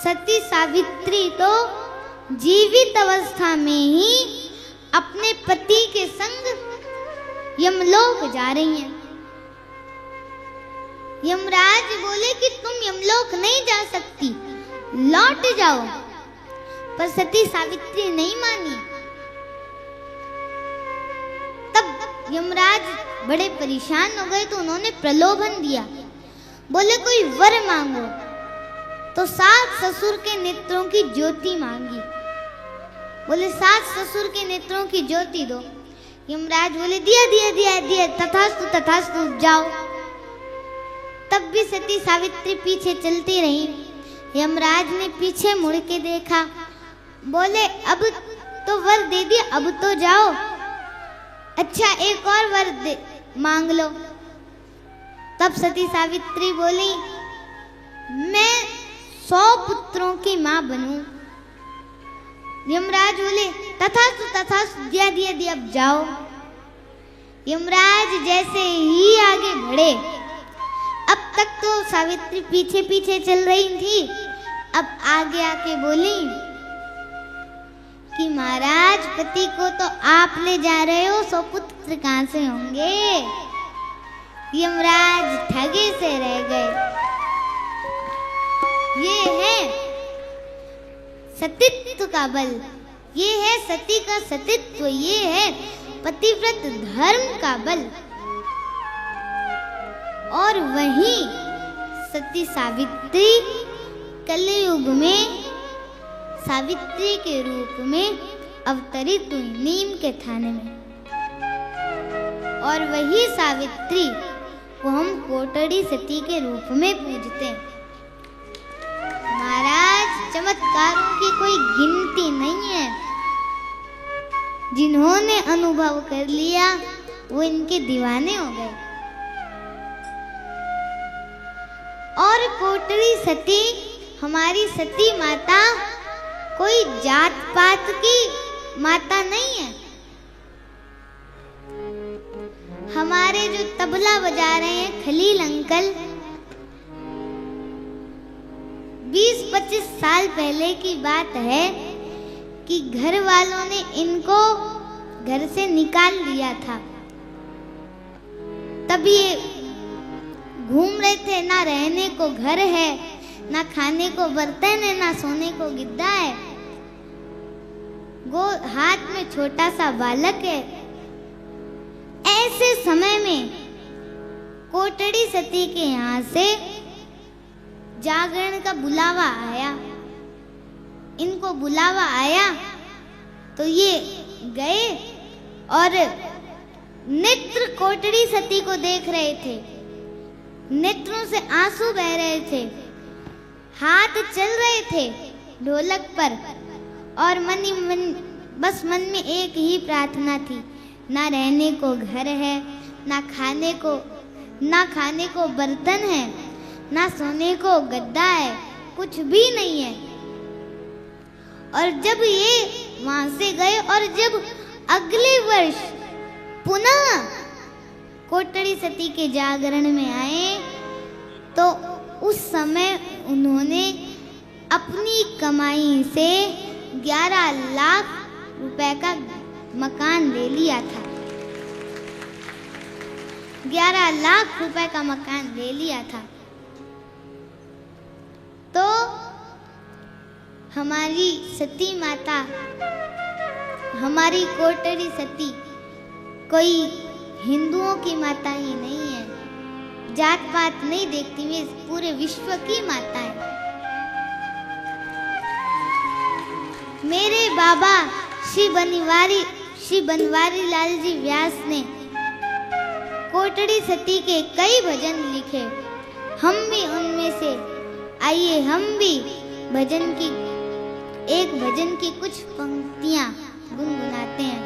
सती सावित्री तो जीवित अवस्था में ही अपने पति के संग यमलोक जा रही हैं। यमराज बोले कि तुम यमलोक नहीं जा सकती, लौट जाओ। पर सती सावित्री नहीं मानी। तब यमराज बड़े परेशान हो गए तो उन्होंने प्रलोभन दिया। बोले कोई वर मांगो। तो सास ससुर के नेत्रों की ज्योति मांगी। बोले सास ससुर के नेत्रों की ज्योति दो। यमराज बोले दिया दिया दिया दिया, तथास्तु तथास्तु, जाओ। तब भी सती सावित्री पीछे चलती रही। यमराज ने पीछे मुड़ के देखा। बोले अब तो वर दे दिया, अब तो जाओ। अच्छा एक और वर मांग लो। तब सती सावित्री बोली मैं 100 पुत्रों की मां बनूं। यमराज बोले तथास्तु तथास्तु, दिया दिया दिया, अब जाओ। यमराज जैसे ही आगे बढ़े, अब तक तो सावित्री पीछे पीछे चल रही थी, अब आगे आके बोली कि महाराज पति को तो आप ले जा रहे हो, 100 पुत्र कहां से होंगे। यमराज ठगे से रह गए। ये है सतीत्व का बल, ये है सती का सतीत्व, ये है पतिव्रत धर्म का बल। और वहीं सती सावित्री कलयुग में सावित्री के रूप में अवतरित हुई नीम के थाने में। और वही सावित्री को हम कोटड़ी सती के रूप में पूजते हैं। महाराज चमत्कारों की कोई गिनती नहीं है। जिन्होंने अनुभव कर लिया वो इनके दीवाने हो गए। और कोटड़ी सती हमारी सती माता कोई जात पात की माता नहीं है। हमारे जो तबला बजा रहे हैं खलील अंकल, 20-25 साल पहले की बात है कि घर वालों ने इनको घर से निकाल दिया था। तब ये घूम रहे थे, ना रहने को घर है, ना खाने को बर्तन है, ना सोने को गिद्दा है। हाथ में छोटा सा बालक है। ऐसे समय में कोटड़ी सती के यहाँ से जागरण का बुलावा आया। इनको बुलावा आया तो ये गए और नेत्र कोटड़ी सती को देख रहे थे। नेत्रों से आंसू बह रहे थे, हाथ चल रहे थे ढोलक पर। और बस मन में एक ही प्रार्थना थी, ना रहने को घर है, ना खाने को बर्तन है, ना सोने को गद्दा है, कुछ भी नहीं है। और जब ये वहां से गए और जब अगले वर्ष पुनः कोटड़ी सती के जागरण में आए तो उस समय उन्होंने अपनी कमाई से 11 लाख रुपए का मकान ले लिया था। 11 लाख रुपए का मकान ले लिया था। तो हमारी सती माता, हमारी कोटड़ी सती कोई हिंदुओं की माता ही नहीं है, जात पात नहीं देखती, वे पूरे विश्व की माता है। मेरे बाबा श्री बनवारी लाल जी व्यास ने कोटड़ी सती के कई भजन लिखे। हम भी उनमें से, आइए हम भी एक भजन की कुछ पंक्तियां गुनगुनाते हैं।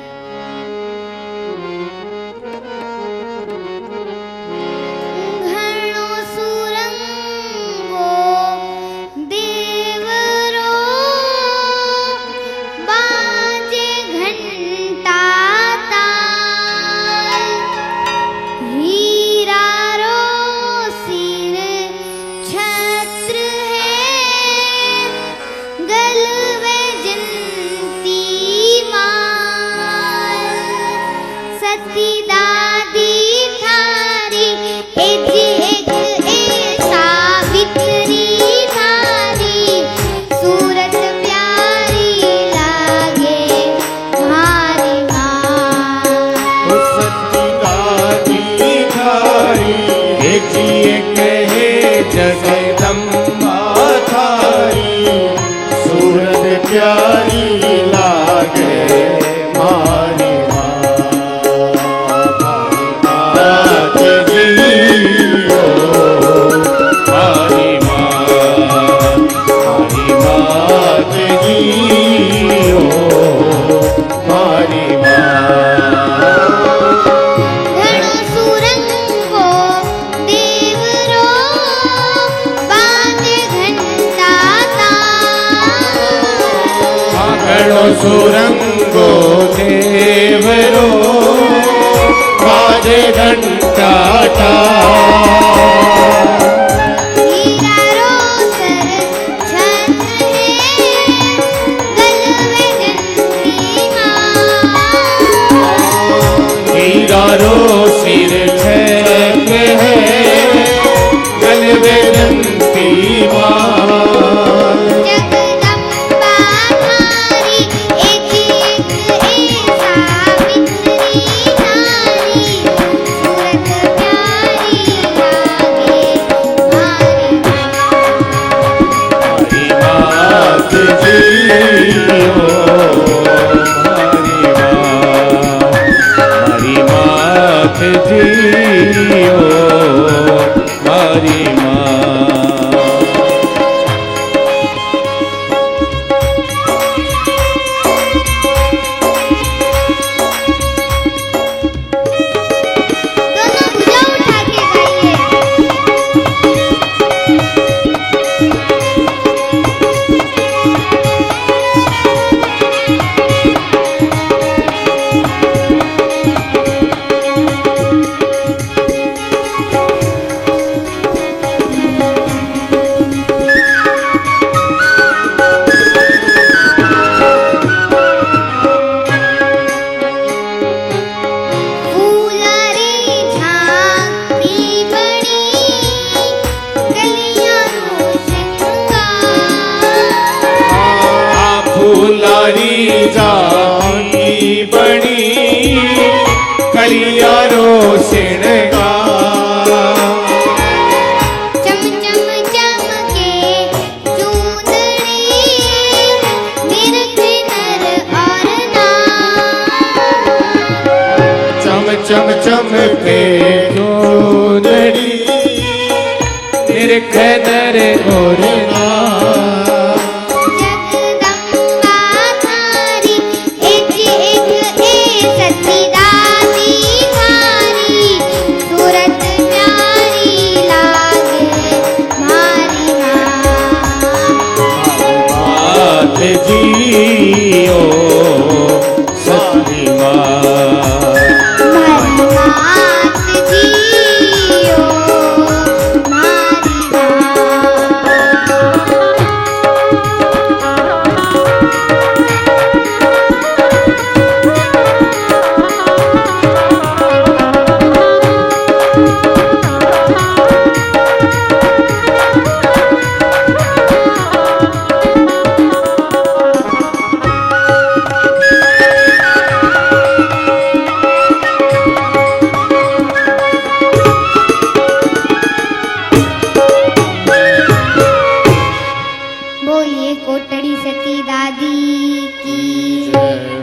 सुरंगो देवरो बाजे घंटाटा हीरारो सिर छेक है गल में जंती माँ जगदम्बा थारी एक एक ऐसा बिखरी नारी सूरत प्यारी लागे मारी मात जियो जियो मारी माँ। दोनों भुजा उठा के गाइए। फूलारी झांकी बनी कलियारो सिणगा चम चम चमके चूंदड़ी निरखे नर और नार चम चम चमके चूंदड़ी निरखे नर और नार जियो सती माँ मात जियो मारी बोलिए कोटड़ी सती दादी की।